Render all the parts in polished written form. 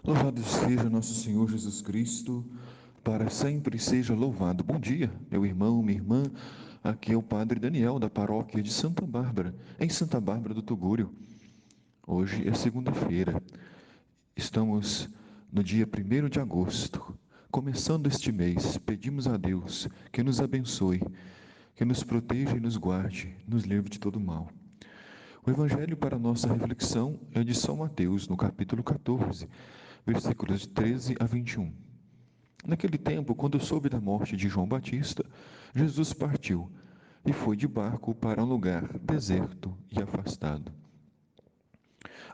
Louvado seja nosso Senhor Jesus Cristo, para sempre seja louvado. Bom dia, meu irmão, minha irmã. Aqui é o Padre Daniel, da paróquia de Santa Bárbara, em Santa Bárbara do Tugúrio. Hoje é segunda-feira. Estamos no dia 1º de agosto. Começando este mês, pedimos a Deus que nos abençoe, que nos proteja e nos guarde, nos livre de todo mal. O evangelho para nossa reflexão é de São Mateus, no capítulo 14, versículos de 13 a 21. Naquele tempo, quando soube da morte de João Batista, Jesus partiu e foi de barco para um lugar deserto e afastado.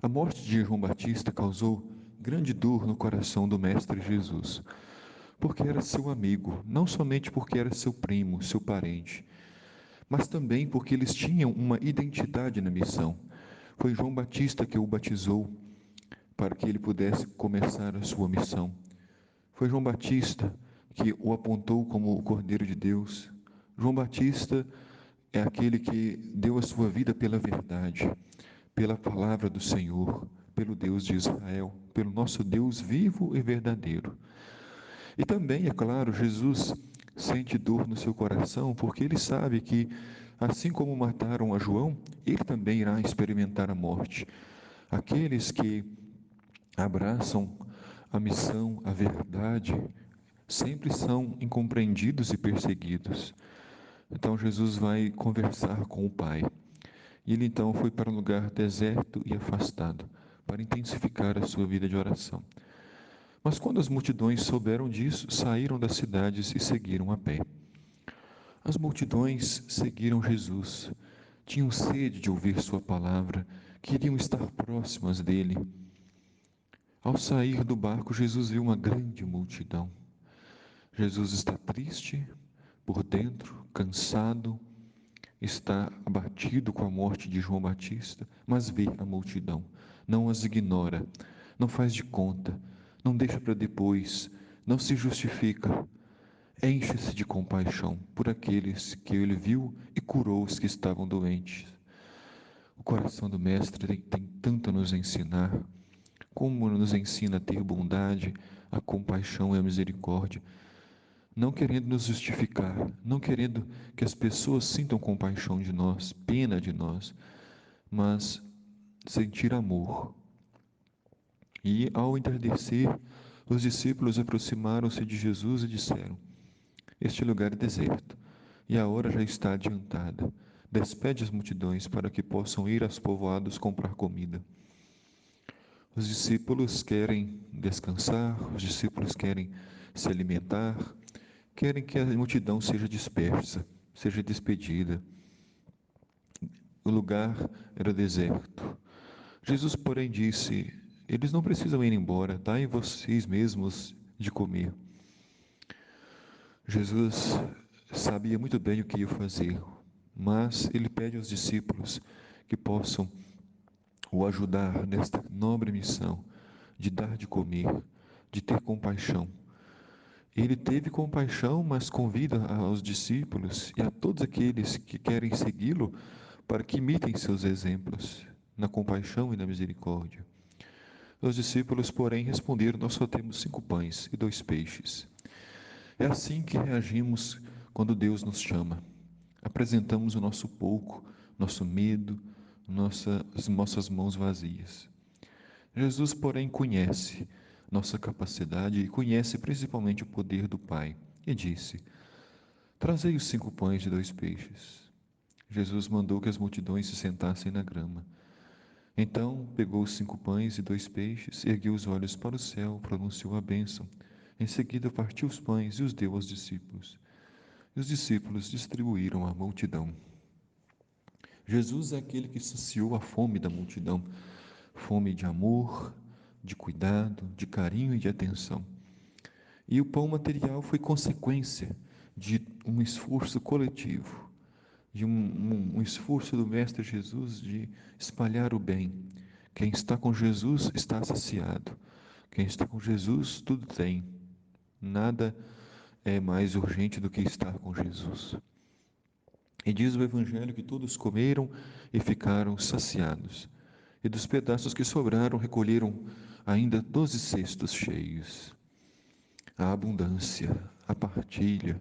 A morte de João Batista causou grande dor no coração do Mestre Jesus, porque era seu amigo, não somente porque era seu primo, seu parente, mas também porque eles tinham uma identidade na missão. Foi João Batista que o batizou para que ele pudesse começar a sua missão. Foi João Batista que o apontou como o Cordeiro de Deus. João Batista é aquele que deu a sua vida pela verdade, pela palavra do Senhor, pelo Deus de Israel, pelo nosso Deus vivo e verdadeiro. E também, é claro, Jesus sente dor no seu coração, porque ele sabe que, assim como mataram a João, ele também irá experimentar a morte. Aqueles que abraçam a missão, a verdade, sempre são incompreendidos e perseguidos. Então Jesus vai conversar com o Pai. E ele então foi para um lugar deserto e afastado, para intensificar a sua vida de oração. Mas quando as multidões souberam disso, saíram das cidades e seguiram a pé. As multidões seguiram Jesus, tinham sede de ouvir sua palavra, queriam estar próximas dele. Ao sair do barco, Jesus viu uma grande multidão. Jesus está triste por dentro, cansado, está abatido com a morte de João Batista, mas vê a multidão, não as ignora, não faz de conta, não deixa para depois, não se justifica. Enche-se de compaixão por aqueles que ele viu e curou os que estavam doentes. O coração do Mestre tem tanto a nos ensinar, como nos ensina a ter bondade, a compaixão e a misericórdia, não querendo nos justificar, não querendo que as pessoas sintam compaixão de nós, pena de nós, mas sentir amor. E ao entardecer, os discípulos aproximaram-se de Jesus e disseram: Este lugar é deserto, e a hora já está adiantada. Despede as multidões para que possam ir aos povoados comprar comida. Os discípulos querem descansar, os discípulos querem se alimentar, querem que a multidão seja dispersa, seja despedida. O lugar era deserto. Jesus, porém, disse: Eles não precisam ir embora, dai vocês mesmos de comer. Jesus sabia muito bem o que ia fazer, mas ele pede aos discípulos que possam o ajudar nesta nobre missão de dar de comer, de ter compaixão. Ele teve compaixão, mas convida aos discípulos e a todos aqueles que querem segui-lo para que imitem seus exemplos na compaixão e na misericórdia. Os discípulos, porém, responderam: Nós só temos 5 pães e 2 peixes. É assim que reagimos quando Deus nos chama. Apresentamos o nosso pouco, nosso medo, nossas mãos vazias. Jesus, porém, conhece nossa capacidade e conhece principalmente o poder do Pai. E disse: Trazei os 5 pães e 2 peixes. Jesus mandou que as multidões se sentassem na grama. Então pegou os 5 pães e 2 peixes, ergueu os olhos para o céu, pronunciou a bênção. Em seguida partiu os pães e os deu aos discípulos. E os discípulos distribuíram à multidão. Jesus é aquele que saciou a fome da multidão, fome de amor, de cuidado, de carinho e de atenção. E o pão material foi consequência de um esforço coletivo, de um esforço do Mestre Jesus de espalhar o bem. Quem está com Jesus está saciado. Quem está com Jesus, tudo tem. Nada é mais urgente do que estar com Jesus. E diz o Evangelho que todos comeram e ficaram saciados. E dos pedaços que sobraram, recolheram ainda 12 cestos cheios. A abundância, a partilha.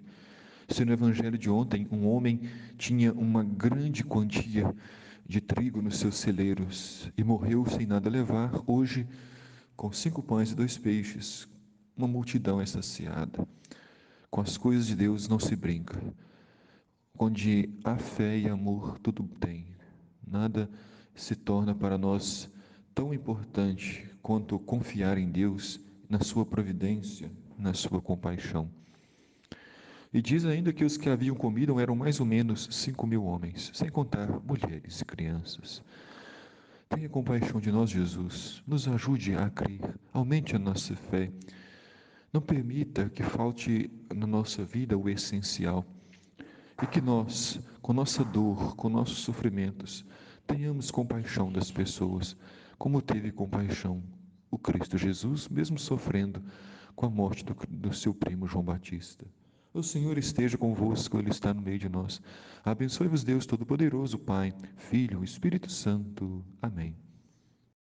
Se no evangelho de ontem um homem tinha uma grande quantia de trigo nos seus celeiros e morreu sem nada levar, hoje, com 5 pães e 2 peixes, uma multidão é saciada. Com as coisas de Deus não se brinca. Onde há fé e amor, tudo tem. Nada se torna para nós tão importante quanto confiar em Deus, na sua providência, na sua compaixão. E diz ainda que os que haviam comido eram mais ou menos 5.000 homens, sem contar mulheres e crianças. Tenha compaixão de nós, Jesus. Nos ajude a crer, aumente a nossa fé. Não permita que falte na nossa vida o essencial. E que nós, com nossa dor, com nossos sofrimentos, tenhamos compaixão das pessoas, como teve compaixão o Cristo Jesus, mesmo sofrendo com a morte do seu primo João Batista. O Senhor esteja convosco, Ele está no meio de nós. Abençoe-vos Deus Todo-Poderoso, Pai, Filho e Espírito Santo. Amém.